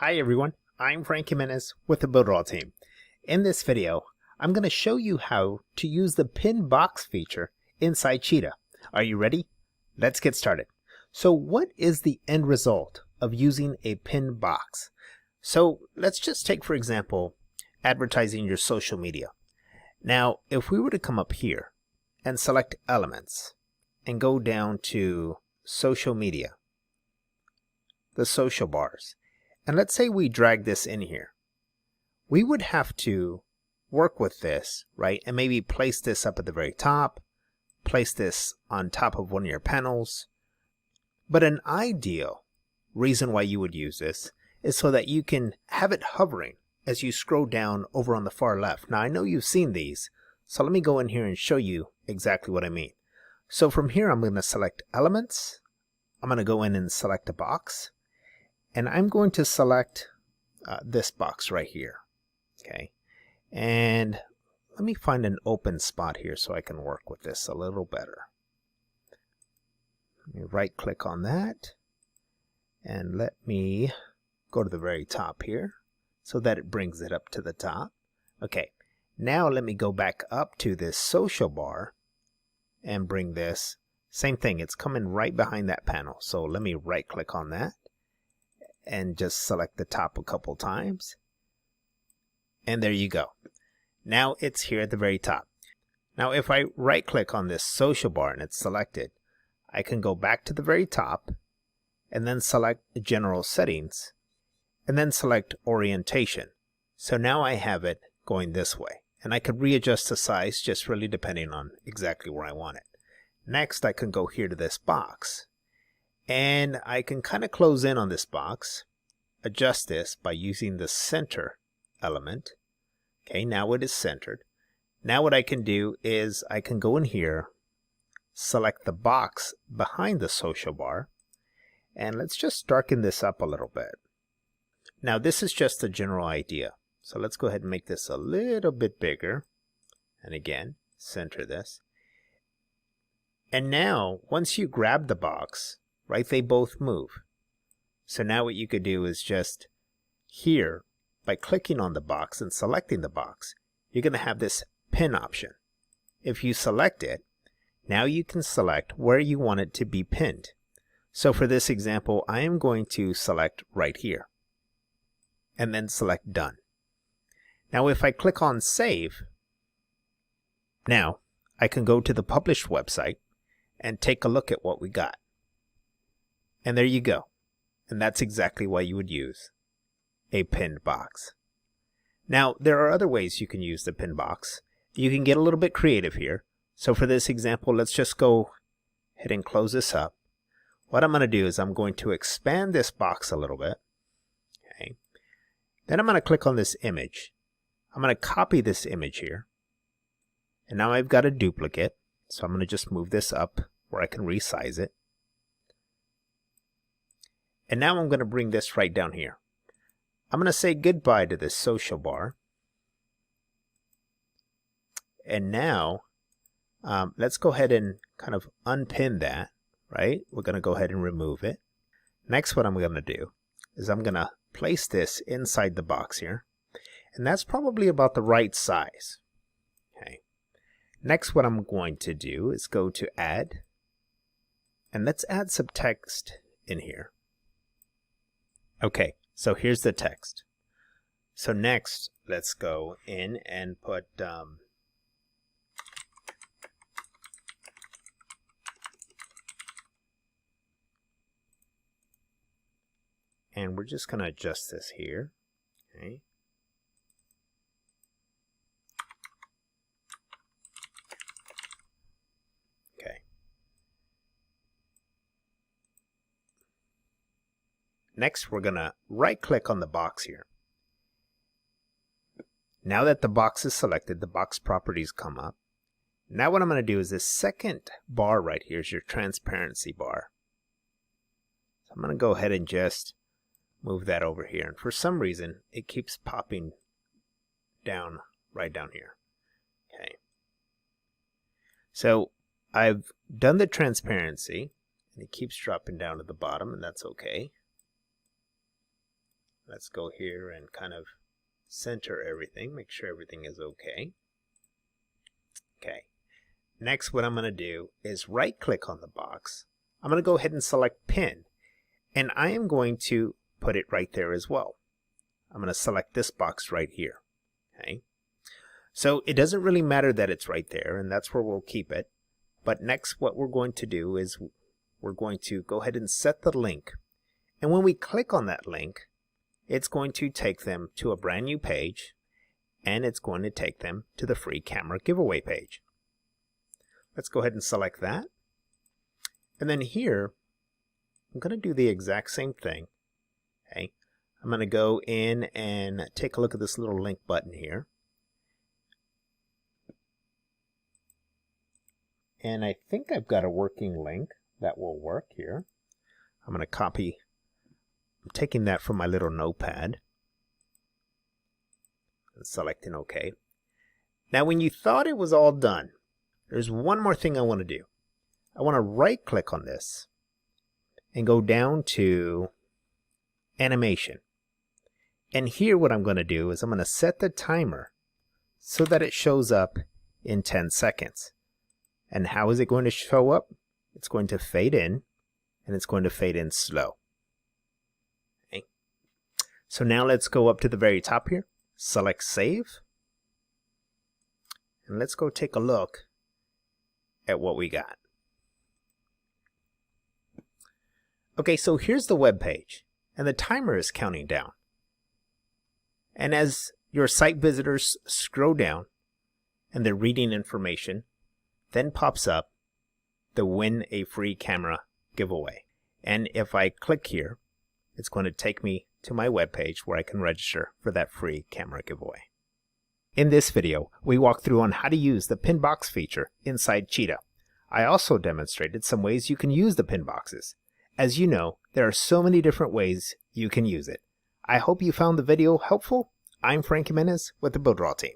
Hi everyone, I'm Frank Jimenez with the BUILDERALL team. In this video, I'm going to show you how to use the pin box feature inside Cheetah. Are you ready? Let's get started. So what is the end result of using a pin box? So let's just take, for example, advertising your social media. Now, if we were to come up here and select Elements and go down to Social Media, the social bars, and let's say we drag this in here, we would have to work with this, right? And maybe place this up at the very top, place this on top of one of your panels. But an ideal reason why you would use this is so that you can have it hovering as you scroll down over on the far left. Now I know you've seen these, so let me go in here and show you exactly what I mean. So from here I'm going to select Elements. I'm going to go in and select a box. And I'm going to select this box right here, okay? And let me find an open spot here so I can work with this a little better. Let me right click on that, and let me go to the very top here so that it brings it up to the top. Okay, now let me go back up to this social bar and bring this, same thing, it's coming right behind that panel. So let me right click on that and just select the top a couple times, and there you go. Now it's here at the very top. Now if I right click on this social bar and it's selected, I can go back to the very top and then select General Settings and then select Orientation. So now I have it going this way, and I could readjust the size just really depending on exactly where I want it. Next I can go here to this box, and I can kind of close in on this box, adjust this by using the center element. Okay, now it is centered. Now what I can do is I can go in here, select the box behind the social bar, and let's just darken this up a little bit. Now this is just a general idea. So let's go ahead and make this a little bit bigger. And again, center this. And now, once you grab the box, right, they both move. So now what you could do is just here, by clicking on the box and selecting the box, you're going to have this pin option. If you select it, now you can select where you want it to be pinned. So for this example, I am going to select right here and then select Done. Now if I click on Save, now I can go to the published website and take a look at what we got. And there you go. And that's exactly why you would use a pinned box. Now, there are other ways you can use the pin box. You can get a little bit creative here. So for this example, let's just go ahead and close this up. What I'm going to do is I'm going to expand this box a little bit. Okay. Then I'm going to click on this image. I'm going to copy this image here. And now I've got a duplicate. So I'm going to just move this up where I can resize it. And now I'm going to bring this right down here. I'm going to say goodbye to this social bar. And now, let's go ahead and kind of unpin that, right? We're going to go ahead and remove it. Next, what I'm going to do is I'm going to place this inside the box here. And that's probably about the right size. Okay. Next, what I'm going to do is go to Add. And let's add some text in here. Okay, so here's the text. So next, let's go in and put and we're just going to adjust this here. Okay. Okay. Next, we're going to right click on the box here. Now that the box is selected, the box properties come up. Now what I'm going to do is this second bar right here is your transparency bar. So I'm going to go ahead and just move that over here. And for some reason, it keeps popping down right down here. Okay. So I've done the transparency, and it keeps dropping down to the bottom, and that's okay. Let's go here and kind of center everything, make sure everything is okay. Okay. Next, what I'm going to do is right click on the box. I'm going to go ahead and select pin, and I am going to put it right there as well. I'm going to select this box right here. Okay. So it doesn't really matter that it's right there, and that's where we'll keep it. But next, what we're going to do is we're going to go ahead and set the link. And when we click on that link, it's going to take them to a brand new page, and it's going to take them to the free camera giveaway page. Let's go ahead and select that. And then here, I'm going to do the exact same thing. Okay. I'm going to go in and take a look at this little link button here. And I think I've got a working link that will work here. I'm going to copy. I'm taking that from my little notepad and selecting OK. Now, when you thought it was all done, there's one more thing I want to do. I want to right click on this and go down to animation. And here what I'm going to do is I'm going to set the timer so that it shows up in 10 seconds. And how is it going to show up? It's going to fade in, and it's going to fade in slow. Okay. So now let's go up to the very top here, select save, and let's go take a look at what we got. Okay, so here's the web page, and the timer is counting down. And as your site visitors scroll down and they're reading information, then pops up the win a free camera giveaway. And if I click here, it's going to take me to my web page where I can register for that free camera giveaway. In this video, we walked through on how to use the pin box feature inside Cheetah. I also demonstrated some ways you can use the pin boxes. As you know, there are so many different ways you can use it. I hope you found the video helpful. I'm Frank Jimenez with the BuilderAll team.